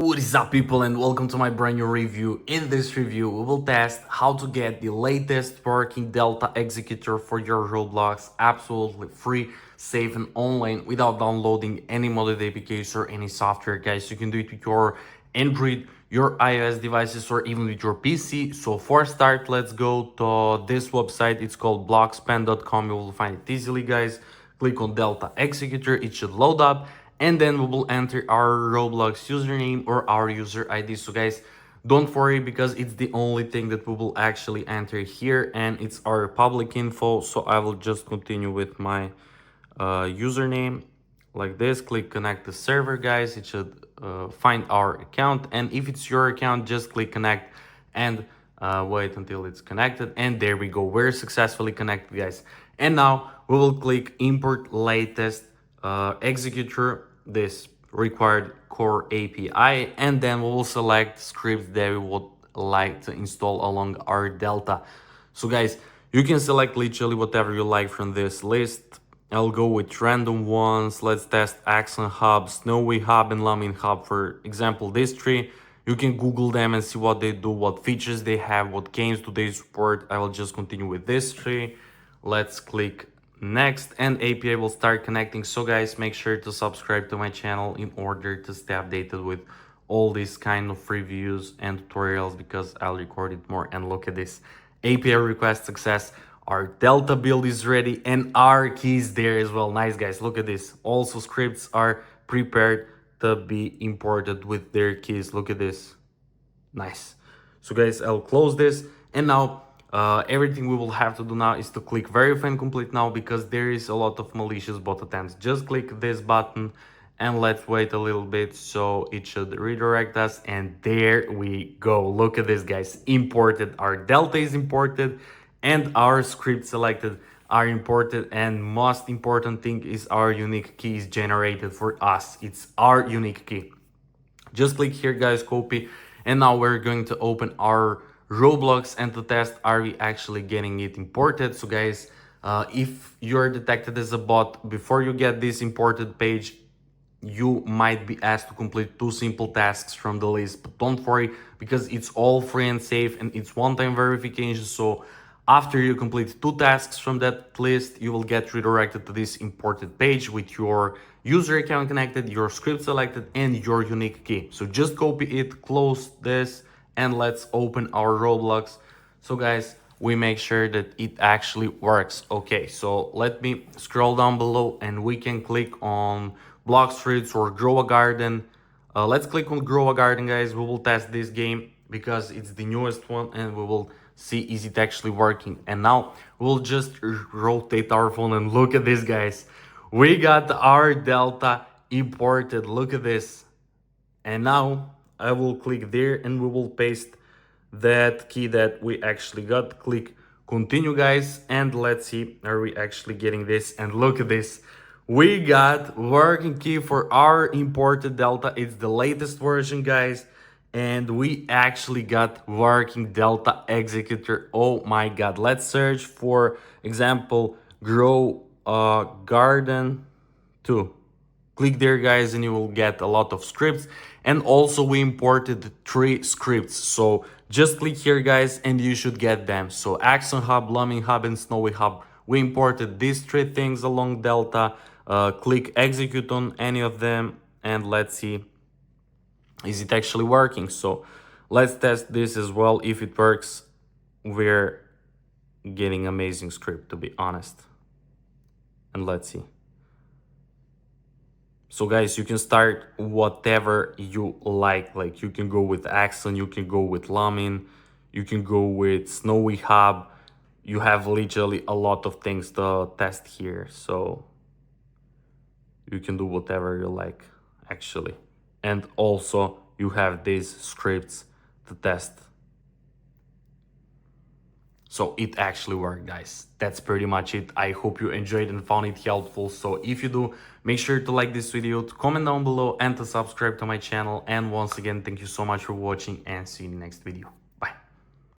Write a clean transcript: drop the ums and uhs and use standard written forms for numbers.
What is up, people, and welcome to my brand new review. In this review we will test how to get the latest working Delta Executor for your Roblox absolutely free, safe and online without downloading any modded APKs or any software, guys. You can do it with your Android, your iOS devices, or even with your PC. So for start, let's go to this website. It's called blockspan.com. You will find it easily, guys. Click on Delta Executor, it should load up, and then we will enter our Roblox username or our user ID. So guys, don't worry, because it's the only thing that we will actually enter here, and it's our public info. So I will just continue with my username like this. Click connect to server, guys. It should find our account, and if it's your account, just click connect and wait until it's connected. And there we go, we're successfully connected, guys. And now we will click import latest executor, this required core API, and then we will select scripts that we would like to install along our Delta. So guys, you can select literally whatever you like from this list. I'll go with random ones. Let's test Accent Hub, Snowy Hub, and Lamin Hub. For example, these three, you can Google them and see what they do, what features they have, what games do they support. I will just continue with these three. Let's click next, and API will start connecting. So guys, make sure to subscribe to my channel in order to stay updated with all these kind of reviews and tutorials, because I'll record it more. And look at this, API request success. Our Delta build is ready and our key is there as well. Nice, guys, look at this. Also scripts are prepared to be imported with their keys. Look at this, nice. So guys, I'll close this, and now everything we will have to do now is to click verify and complete now, because there is a lot of malicious bot attempts. Just click this button and let's wait a little bit, so it should redirect us. And there we go, look at this, guys, imported. Our Delta is imported and our script selected are imported, and most important thing is our unique key is generated for us. It's our unique key. Just click here, guys, copy, and now we're going to open our Roblox and to test are we actually getting it imported. So guys, if you're detected as a bot, before you get this imported page, you might be asked to complete 2 simple tasks from the list. But don't worry, because it's all free and safe, and it's one-time verification. So after you complete 2 tasks from that list, you will get redirected to this imported page with your user account connected, your script selected, and your unique key. So just copy it, close this, and let's open our Roblox. So guys, we make sure that it actually works. Okay, so let me scroll down below and we can click on block streets or grow a garden. Let's click on grow a garden, guys. We will test this game because it's the newest one, and we will see is it actually working. And now we'll just rotate our phone and look at this, guys. We got our Delta imported, look at this. And now I will click there and we will paste that key that we actually got. Click continue, guys, and let's see, are we actually getting this? And look at this, we got working key for our imported Delta. It's the latest version, guys, and we actually got working Delta Executor. Oh my god, let's search for example grow garden 2. Click there, guys, and you will get a lot of scripts. And also we imported 3 scripts, so just click here, guys, and you should get them. So Accent Hub, Lumming Hub, and Snowy Hub, we imported these 3 things along Delta. Click execute on any of them and let's see is it actually working. So let's test this as well. If it works, we're getting amazing script, to be honest. And let's see. So guys, you can start whatever you like you can go with Accent, you can go with Lamin, you can go with Snowy Hub. You have literally a lot of things to test here, so you can do whatever you like actually. And also you have these scripts to test. So it actually worked, guys. That's pretty much it. I hope you enjoyed and found it helpful. So if you do, make sure to like this video, to comment down below, and to subscribe to my channel. And once again, thank you so much for watching, and see you in the next video.